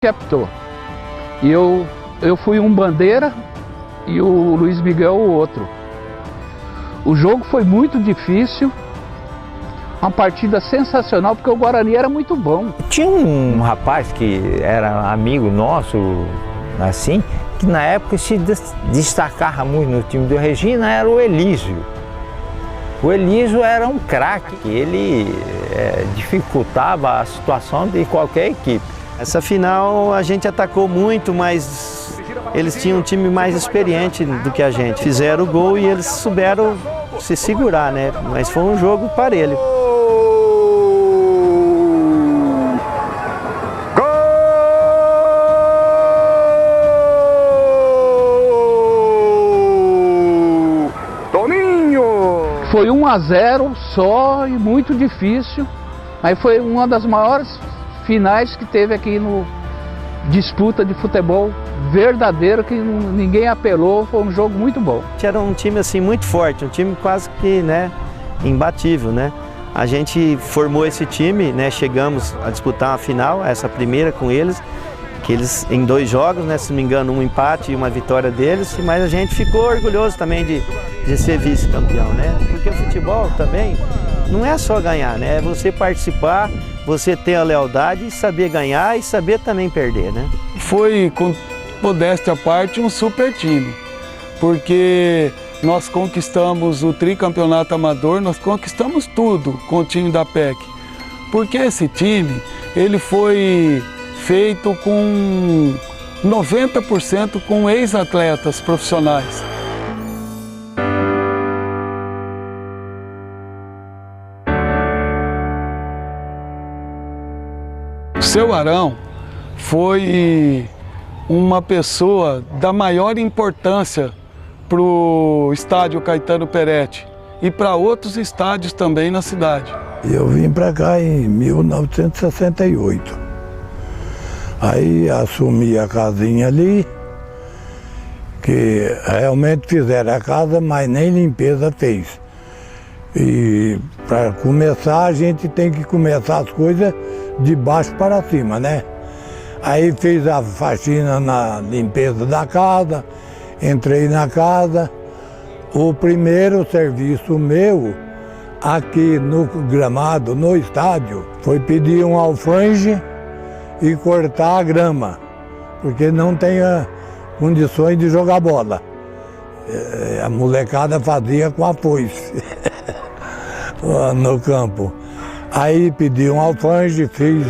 que apitou. E eu fui um bandeira e o Luiz Miguel o outro. O jogo foi muito difícil, uma partida sensacional, porque o Guarani era muito bom. Tinha um rapaz que era amigo nosso, assim, que na época se destacava muito no time do Regina, era o Elísio. O Elísio era um craque, ele dificultava a situação de qualquer equipe. Essa final a gente atacou muito, mas eles tinham um time mais experiente do que a gente. Fizeram o gol e eles souberam se segurar, né? Mas foi um jogo parelho. Foi 1-0 só e muito difícil, mas foi uma das maiores finais que teve aqui no disputa de futebol verdadeiro, que ninguém apelou, foi um jogo muito bom. Era um time assim muito forte, um time quase que, né, imbatível, né? A gente formou esse time, né, chegamos a disputar uma final, essa primeira com eles, que eles em 2 jogos, né, se não me engano, um empate e uma vitória deles, mas a gente ficou orgulhoso também de ser vice-campeão, né? Porque o futebol também não é só ganhar, né? É você participar, você ter a lealdade e saber ganhar e saber também perder, né? Foi, com modéstia à parte, um super time, porque nós conquistamos o tricampeonato amador, nós conquistamos tudo com o time da PEC, porque esse time, ele foi feito com 90% com ex-atletas profissionais. O seu Arão foi uma pessoa da maior importância para o estádio Caetano Peretti e para outros estádios também na cidade. Eu vim para cá em 1968. Aí assumi a casinha ali, que realmente fizeram a casa, mas nem limpeza fez. E para começar, a gente tem que começar as coisas de baixo para cima, né? Aí fiz a faxina na limpeza da casa, entrei na casa. O primeiro serviço meu aqui no gramado, no estádio, foi pedir um alfange e cortar a grama, porque não tem condições de jogar bola. A molecada fazia com a foice no campo. Aí pedi um alfange, fiz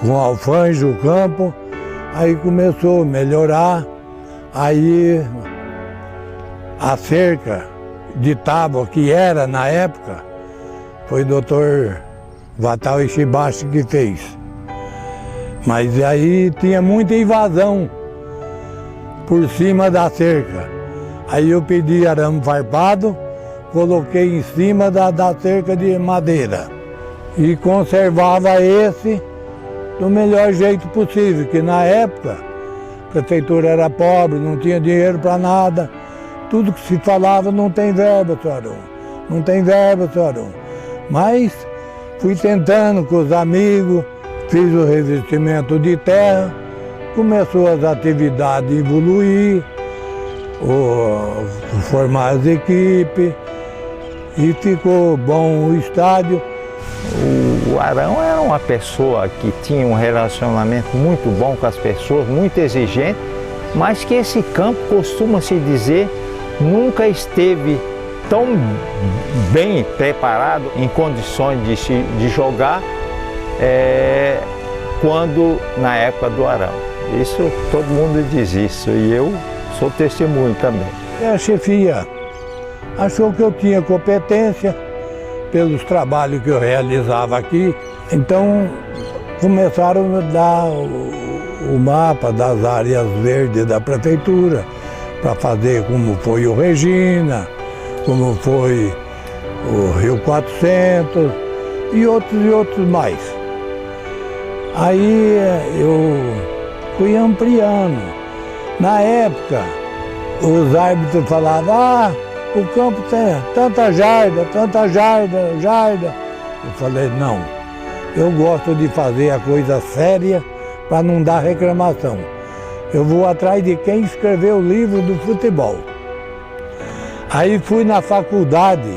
com alfange o campo, aí começou a melhorar. Aí a cerca de tábua que era na época, foi o Dr. Vatal Ishibashi que fez. Mas aí tinha muita invasão por cima da cerca. Aí eu pedi arame farpado, coloquei em cima da cerca de madeira e conservava esse do melhor jeito possível, que na época a prefeitura era pobre, não tinha dinheiro para nada. Tudo que se falava, não tem verba, seu Arão, não tem verba, seu Arão. Mas fui tentando com os amigos, fiz o revestimento de terra, começou as atividades a evoluir, formar as equipes e ficou bom o estádio. O Arão era uma pessoa que tinha um relacionamento muito bom com as pessoas, muito exigente, mas que esse campo, costuma-se dizer, nunca esteve tão bem preparado, em condições de jogar, quando na época do Arão. Isso, todo mundo diz isso, e eu sou testemunho também. A chefia achou que eu tinha competência pelos trabalhos que eu realizava aqui, então começaram a dar o mapa das áreas verdes da prefeitura, para fazer como foi o Regina, como foi o Rio 400 e outros mais. Aí eu fui ampliando. Na época, os árbitros falavam, o campo tem tanta jarda. Eu falei, não, eu gosto de fazer a coisa séria para não dar reclamação. Eu vou atrás de quem escreveu o livro do futebol. Aí fui na faculdade,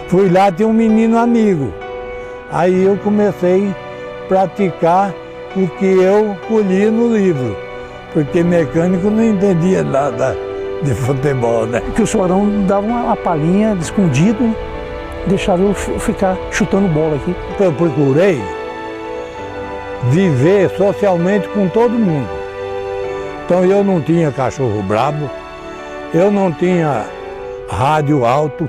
fui lá, tinha um menino amigo. Aí eu comecei a praticar o que eu colhi no livro, porque mecânico não entendia nada de futebol, né? Que o senhor Arão dava uma palhinha de escondido, deixava eu ficar chutando bola aqui. Eu procurei viver socialmente com todo mundo. Então eu não tinha cachorro brabo, eu não tinha rádio alto,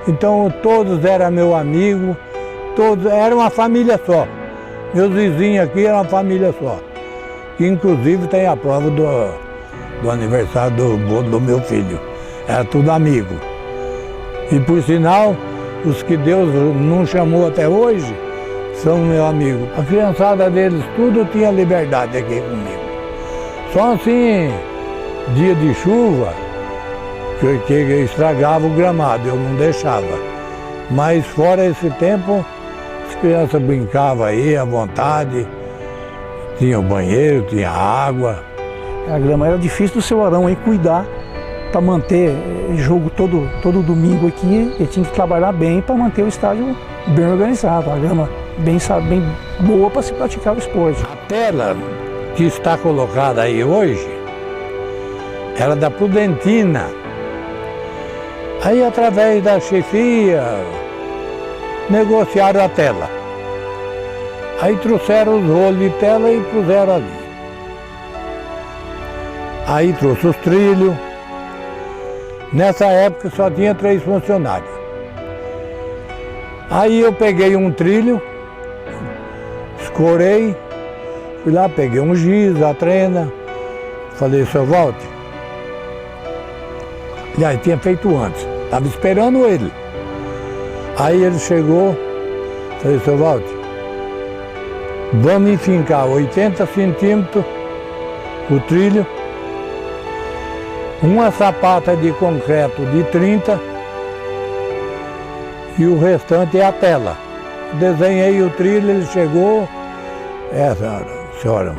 então todos eram meu amigo, todos eram uma família só. Meus vizinhos aqui eram uma família só, que inclusive tem a prova do aniversário do meu filho, era tudo amigo. E por sinal, os que Deus não chamou até hoje, são meu amigo. A criançada deles tudo tinha liberdade aqui comigo. Só assim, dia de chuva, que estragava o gramado, eu não deixava. Mas fora esse tempo, as crianças brincavam aí à vontade, tinha o banheiro, tinha água. A grama era difícil do seu Arão aí cuidar para manter jogo todo domingo aqui. Ele tinha que trabalhar bem para manter o estádio bem organizado, a grama bem boa para se praticar o esporte. A tela que está colocada aí hoje era da Prudentina. Aí, através da chefia, negociaram a tela. Aí trouxeram os rolos de tela e puseram ali. Aí trouxe os trilhos. Nessa época só tinha 3 funcionários. Aí eu peguei um trilho, escorei, fui lá, peguei um giz, a trena, falei, seu Walter. E aí tinha feito antes, estava esperando ele. Aí ele chegou, falei, seu Walter, vamos enfincar 80 centímetros o trilho, uma sapata de concreto de 30 e o restante é a tela. Desenhei o trilho, ele chegou, senhora,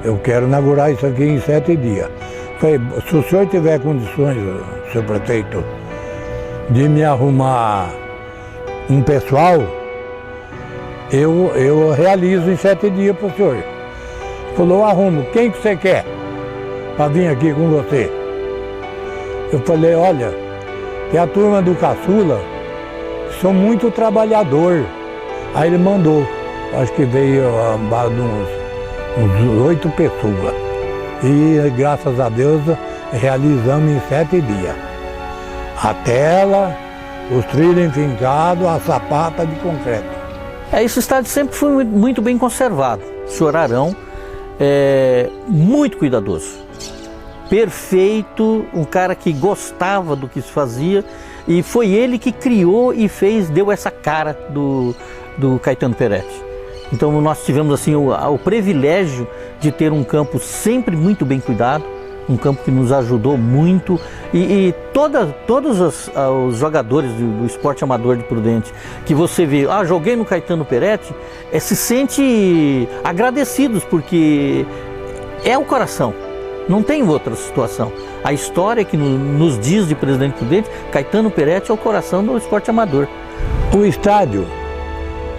eu quero inaugurar isso aqui em 7 dias. Falei, se o senhor tiver condições, senhor prefeito, de me arrumar um pessoal, eu realizo em 7 dias para o senhor. Ele falou, eu arrumo, quem que você quer para vir aqui com você? Eu falei, olha, tem a turma do Caçula, são muito trabalhador. Aí ele mandou, acho que veio uns 8 pessoas. E graças a Deus realizamos em 7 dias. A tela, os trilhos enfincados, a sapata de concreto. Esse estádio sempre foi muito bem conservado. O senhor Arão é muito cuidadoso, perfeito, um cara que gostava do que se fazia, e foi ele que criou e deu essa cara do Caetano Peretti. Então nós tivemos assim o privilégio de ter um campo sempre muito bem cuidado, um campo que nos ajudou muito, e todos os jogadores do esporte amador de Prudente que você vê, joguei no Caetano Peretti, se sente agradecidos, porque é o coração, não tem outra situação. A história que nos diz de Presidente Prudente, Caetano Peretti é o coração do esporte amador. O estádio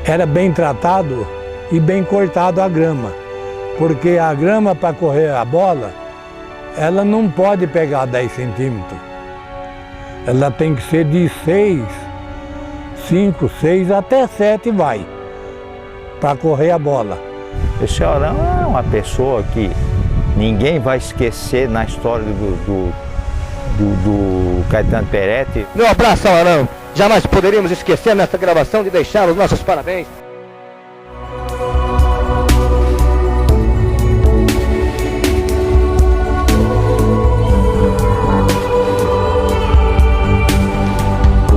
era bem tratado e bem cortado a grama, porque a grama para correr a bola, ela não pode pegar 10 centímetros. Ela tem que ser de 6, 5, 6 até 7 vai, para correr a bola. Esse Arão é uma pessoa que ninguém vai esquecer na história do Caetano Peretti. Meu abraço ao Arão. Jamais poderíamos esquecer nessa gravação de deixar os nossos parabéns.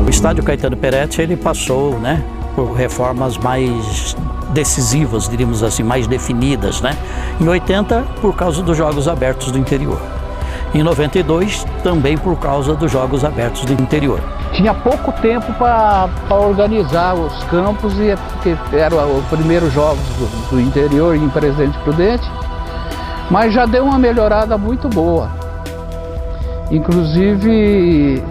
O estádio Caetano Peretti, ele passou, por reformas mais decisivas, diríamos assim, mais definidas, Em 80, por causa dos Jogos Abertos do Interior. Em 92, também por causa dos Jogos Abertos do Interior. Tinha pouco tempo para organizar os campos, porque eram os primeiros jogos do interior em Presidente Prudente, mas já deu uma melhorada muito boa. Inclusive,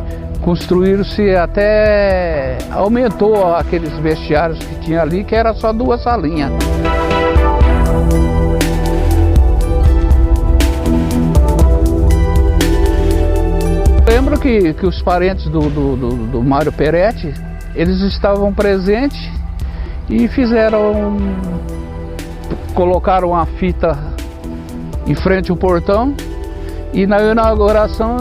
construíram-se até, aumentou aqueles vestiários que tinha ali, que era só 2 salinhas. Lembro que os parentes do Mário Peretti, eles estavam presentes e colocaram uma fita em frente ao portão, e na inauguração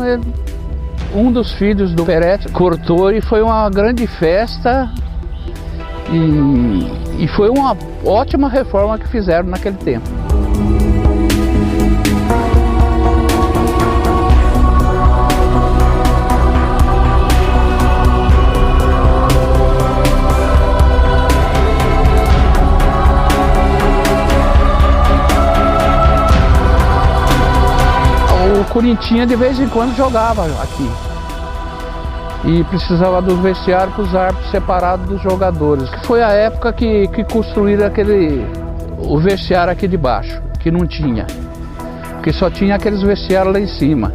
um dos filhos do Peretti cortou e foi uma grande festa e foi uma ótima reforma que fizeram naquele tempo. O Corintinha de vez em quando jogava aqui e precisava do vestiário para os árbitros separados dos jogadores. Foi a época que construíram o vestiário aqui de baixo, que não tinha, porque só tinha aqueles vestiários lá em cima.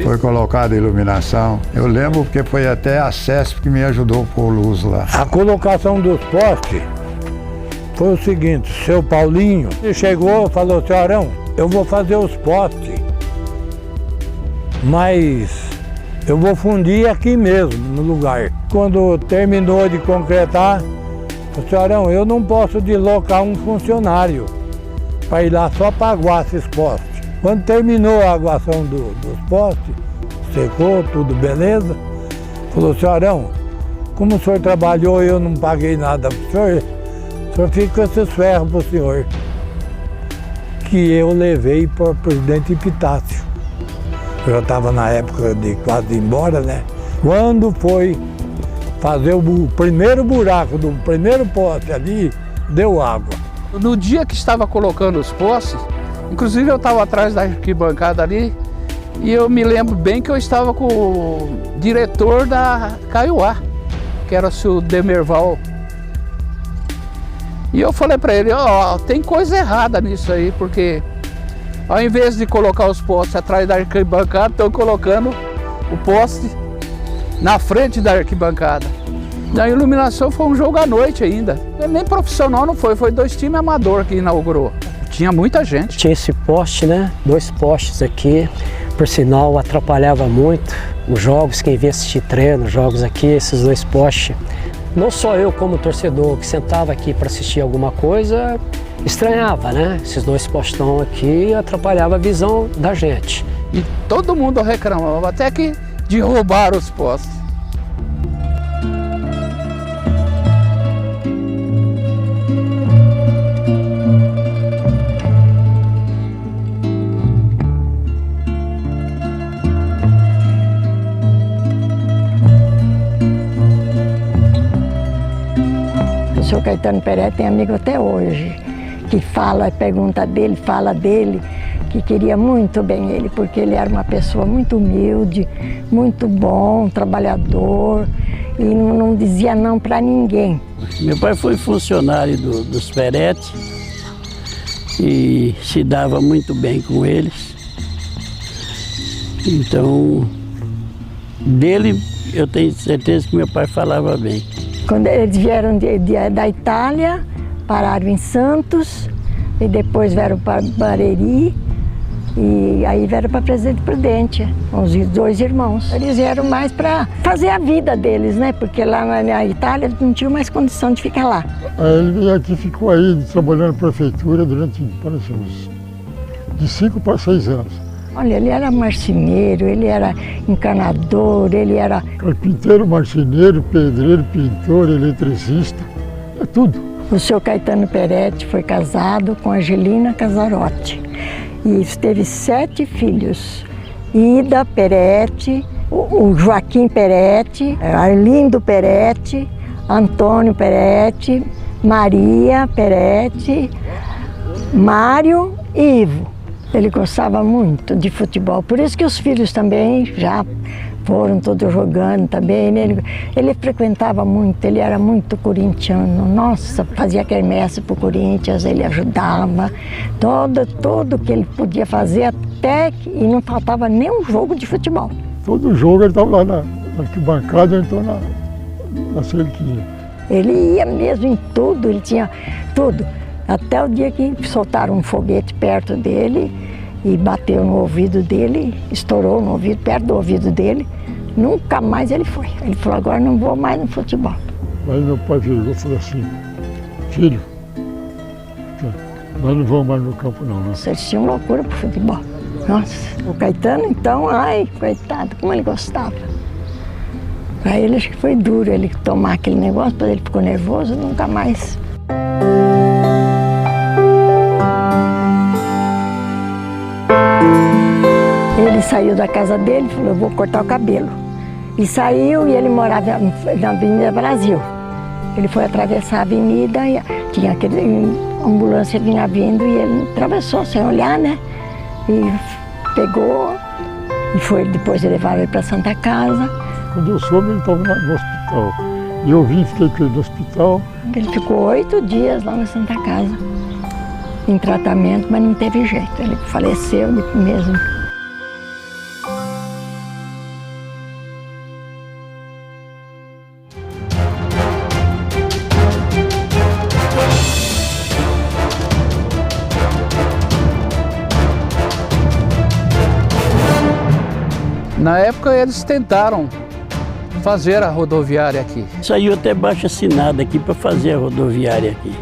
Foi colocada iluminação. Eu lembro porque foi até a CESP que me ajudou a pôr luz lá. A colocação dos postes foi o seguinte: seu Paulinho chegou e falou: seu Arão, eu vou fazer os postes, mas eu vou fundir aqui mesmo, no lugar. Quando terminou de concretar, falou: seu Arão, eu não posso deslocar um funcionário para ir lá só para aguar esses postes. Quando terminou a aguação dos postes, secou, tudo beleza, falou: seu Arão, como o senhor trabalhou e eu não paguei nada para o senhor fica com esses ferros para o senhor. Que eu levei para o presidente Epitácio. Eu já estava na época de quase ir embora, né? Quando foi fazer o primeiro buraco do primeiro poste ali, deu água. No dia que estava colocando os postes, inclusive eu estava atrás da arquibancada ali, e eu me lembro bem que eu estava com o diretor da Caiuá, que era o seu Demerval. E eu falei para ele: ó, tem coisa errada nisso aí, porque ao invés de colocar os postes atrás da arquibancada, estão colocando o poste na frente da arquibancada. Na iluminação foi um jogo à noite ainda. Nem profissional não foi 2 times amador que inaugurou. Tinha muita gente. Tinha esse poste, né? 2 postes aqui. Por sinal, atrapalhava muito os jogos, quem vinha assistir treino, jogos aqui, esses 2 postes. Não só eu como torcedor que sentava aqui para assistir alguma coisa, estranhava, né? Esses 2 postão aqui atrapalhava a visão da gente. E todo mundo reclamava, até que derrubaram os postes. O senhor Caetano Peretti tem amigo até hoje, que pergunta dele, fala dele, que queria muito bem ele, porque ele era uma pessoa muito humilde, muito bom, trabalhador, e não dizia não para ninguém. Meu pai foi funcionário dos Peretti e se dava muito bem com eles. Então, dele eu tenho certeza que meu pai falava bem. Quando eles vieram da Itália, pararam em Santos, e depois vieram para Barueri, e aí vieram para Presidente Prudente, os 2 irmãos. Eles vieram mais para fazer a vida deles, né? Porque lá na Itália eles não tinham mais condição de ficar lá. Ele veio aqui, ficou aí trabalhando na prefeitura durante, parece, uns de 5 para 6 anos. Olha, ele era marceneiro, ele era encanador, ele era... Carpinteiro, marceneiro, pedreiro, pintor, eletricista, é tudo. O senhor Caetano Peretti foi casado com Angelina Casarotti e teve 7 filhos. Ida Peretti, o Joaquim Peretti, Arlindo Peretti, Antônio Peretti, Maria Peretti, Mário e Ivo. Ele gostava muito de futebol, por isso que os filhos também já foram todos jogando também. Ele frequentava muito, ele era muito corintiano. Nossa, fazia quermesse pro Corinthians, ele ajudava. Todo que ele podia fazer, até que e não faltava nenhum jogo de futebol. Todo jogo ele estava lá na arquibancada, então na cerquinha. Ele ia mesmo em tudo, ele tinha tudo. Até o dia que soltaram um foguete perto dele e bateu no ouvido dele, estourou no ouvido, perto do ouvido dele. Nunca mais ele foi. Ele falou, agora não vou mais no futebol. Aí meu pai virou e falou assim, filho, nós não vamos mais no campo não, né? Eles tinham loucura pro futebol. Nossa, o Caetano então, ai, coitado, como ele gostava. Para ele acho que foi duro ele tomar aquele negócio, depois ele ficou nervoso, nunca mais. Ele saiu da casa dele e falou, eu vou cortar o cabelo. E saiu e ele morava na Avenida Brasil. Ele foi atravessar a avenida e tinha aquele ambulância vinha vindo e ele atravessou sem olhar, né? E pegou e foi depois levaram ele para Santa Casa. Quando eu soube, ele estava no hospital. E eu vim, fiquei com ele no hospital. Ele ficou 8 dias lá na Santa Casa, em tratamento, mas não teve jeito. Ele faleceu mesmo. Na época eles tentaram fazer a rodoviária aqui. Saiu até abaixo-assinado aqui para fazer a rodoviária aqui.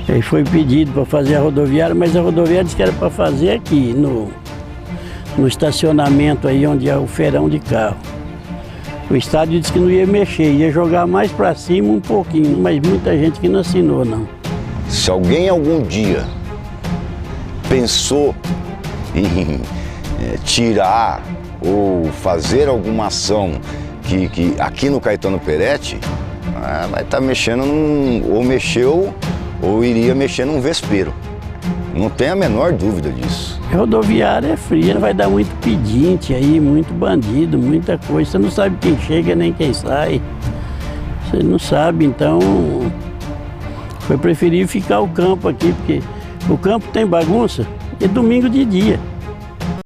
Aí foi pedido para fazer a rodoviária, mas a rodoviária disse que era para fazer aqui, no estacionamento aí onde é o feirão de carro. O estádio disse que não ia mexer, ia jogar mais para cima um pouquinho, mas muita gente que não assinou, não. Se alguém algum dia pensou em tirar ou fazer alguma ação que aqui no Caetano Peretti, vai estar mexendo ou mexeu ou iria mexer num vespeiro. Não tem a menor dúvida disso. A rodoviária é fria, vai dar muito pedinte aí, muito bandido, muita coisa. Você não sabe quem chega nem quem sai. Você não sabe, então foi preferível ficar o campo aqui, porque o campo tem bagunça e domingo de dia.